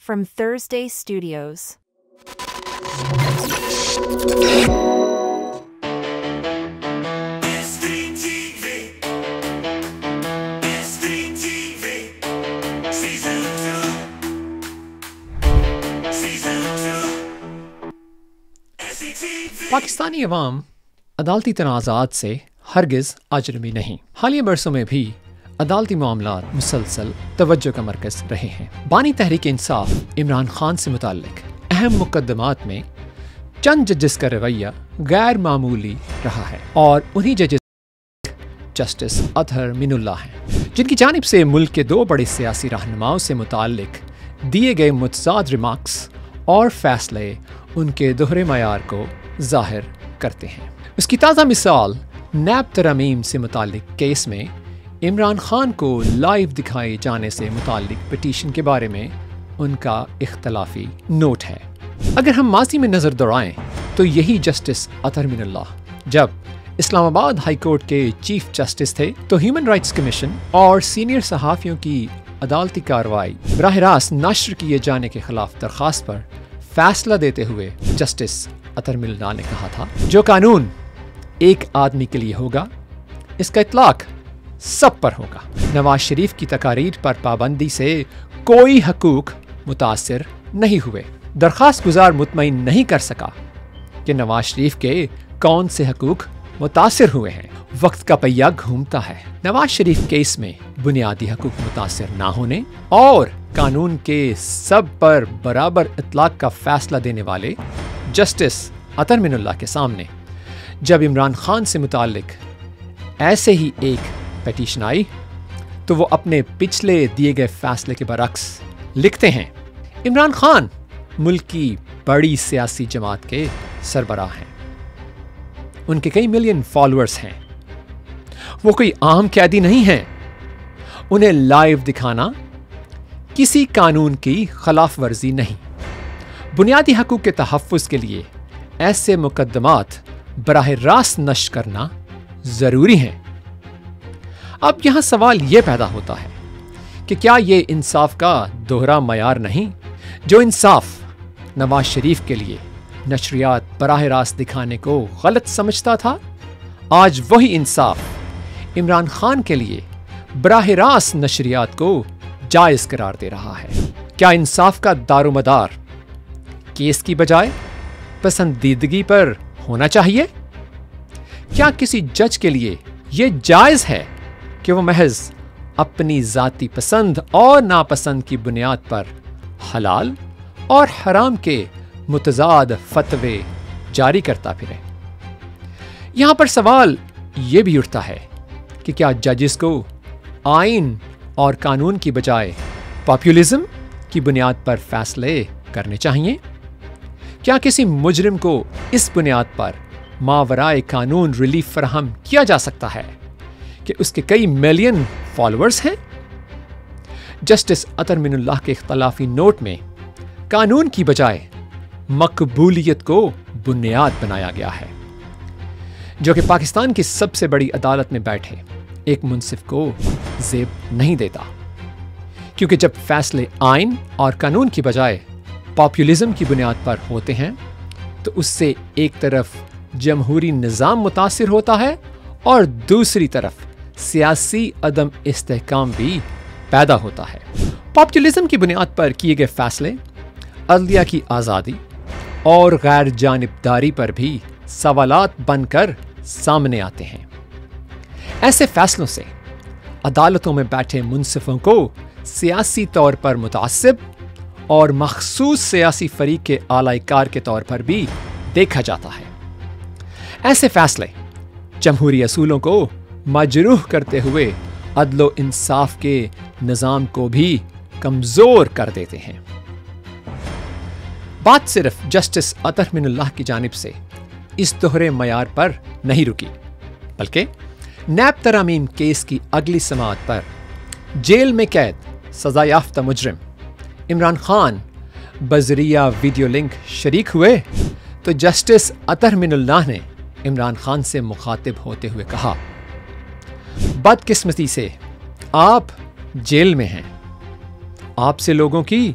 from Thursday Studios. Pakistani अवाम अदालती तनाज़ात से हरगिज़ अजनबी नहीं। हालिया बरसों में भी अदालती मामलात मुसलसल तवज्जो का मरकज़ रहे हैं। बानी तहरीक इंसाफ इमरान खान से मुताल्लिक अहम मुकदमात में चंद जजेस का रवैया गैर मामूली रहा है और उन्हीं जजेस जस्टिस अतहर मिनुल्लाह हैं, जिनकी जानिब से मुल्क के दो बड़े सियासी रहनुमाओं से मुताल्लिक दिए गए मुतज़ाद रिमार्क्स और फैसले उनके दोहरे मयार को ज़ाहिर करते हैं। उसकी ताज़ा मिसाल नैब तरमीम से मुताल्लिक केस में इमरान खान को लाइव दिखाए जाने से मुताल्लिक पिटीशन के बारे में उनका इख्तलाफी नोट है। अगर हम माजी में नज़र दौड़ाएं तो यही जस्टिस अतहर मिनुल्लाह जब इस्लामाबाद हाई कोर्ट के चीफ जस्टिस थे तो ह्यूमन राइट्स कमीशन और सीनियर सहाफ़ियों की अदालती कार्रवाई बराह रास्त नश्र किए जाने के खिलाफ दरख्वास्त पर फैसला देते हुए जस्टिस अतहर मिनुल्लाह ने कहा था, जो कानून एक आदमी के लिए होगा इसका इतलाक सब पर होगा। नवाज शरीफ की तकारीर पर पाबंदी से कोई हकूक मुतासिर नहीं हुए। दरख्वास्त गुजार मुतमईन नहीं कर सका कि नवाज शरीफ के कौन से हकूक मुतासिर हुए हैं। वक्त का पहिया घूमता है। नवाज शरीफ केस में बुनियादी हकूक मुतासिर ना होने और कानून के सब पर बराबर इतलाक का फैसला देने वाले जस्टिस अतहर मिनुल्लाह के सामने जब इमरान खान से मुताल्लिक ऐसे ही एक पिटीशन आई तो वो अपने पिछले दिए गए फैसले के बरक्स लिखते हैं, इमरान खान मुल्क की बड़ी सियासी जमात के सरबराह हैं, उनके कई मिलियन फॉलोअर्स हैं, वो कोई आम कैदी नहीं हैं, उन्हें लाइव दिखाना किसी कानून की खिलाफ वर्जी नहीं। बुनियादी हकूक के तहफ़्फ़ुज़ के लिए ऐसे मुकदमात बराह रास्त नश्र करना ज़रूरी हैं। अब यहाँ सवाल ये पैदा होता है कि क्या ये इंसाफ का दोहरा मयार नहीं, जो इंसाफ नवाज शरीफ के लिए नशरियात बराह रास्त दिखाने को गलत समझता था, आज वही इंसाफ इमरान खान के लिए बराह रास्त नशरियात को जायज़ करार दे रहा है। क्या इंसाफ का दारोमदार केस की बजाय पसंदीदगी पर होना चाहिए? क्या किसी जज के लिए यह जायज़ है कि वो महज अपनी ज़ाती पसंद और नापसंद की बुनियाद पर हलाल और हराम के मुतज़ाद फतवे जारी करता फिरे? यहाँ पर सवाल ये भी उठता है कि क्या जजेस को आइन और कानून की बजाय पॉपुलिज्म की बुनियाद पर फैसले करने चाहिए? क्या किसी मुजरिम को इस बुनियाद पर मावराए कानून रिलीफ फराहम किया जा सकता है कि उसके कई मिलियन फॉलोअर्स हैं? जस्टिस अतहर मिनुल्लाह के इख्तलाफी नोट में कानून की बजाय मकबूलियत को बुनियाद बनाया गया है, जो कि पाकिस्तान की सबसे बड़ी अदालत में बैठे एक मुंसिफ को ज़ेब नहीं देता, क्योंकि जब फैसले आइन और कानून की बजाय पॉपुलिज्म की बुनियाद पर होते हैं तो उससे एक तरफ जमहूरी निज़ाम मुतासिर होता है और दूसरी तरफ सियासी अदम इस्तेहकाम भी पैदा होता है। पॉपुलिज्म की बुनियाद पर किए गए फैसले अदलिया की आज़ादी और गैर जानिबदारी पर भी सवालात बनकर सामने आते हैं। ऐसे फैसलों से अदालतों में बैठे मुंसिफों को सियासी तौर पर मुतासिब और मखसूस सियासी फरीक के आलाइकार के तौर पर भी देखा जाता है। ऐसे फैसले जमहूरी असूलों को मजरूह करते हुए अदलो इंसाफ के निज़ाम को भी कमज़ोर कर देते हैं। बात सिर्फ जस्टिस अतहर मिनुल्लाह की जानिब से इस दोहरे मयार पर नहीं रुकी, बल्कि नैब तरामीम केस की अगली समाअत पर जेल में कैद सजा याफ्ता मुजरिम इमरान खान बजरिया वीडियो लिंक शरीक हुए तो जस्टिस अतहर मिनुल्लाह ने इमरान खान से मुखातिब होते हुए कहा, बदकिस्मती से आप जेल में हैं, आपसे लोगों की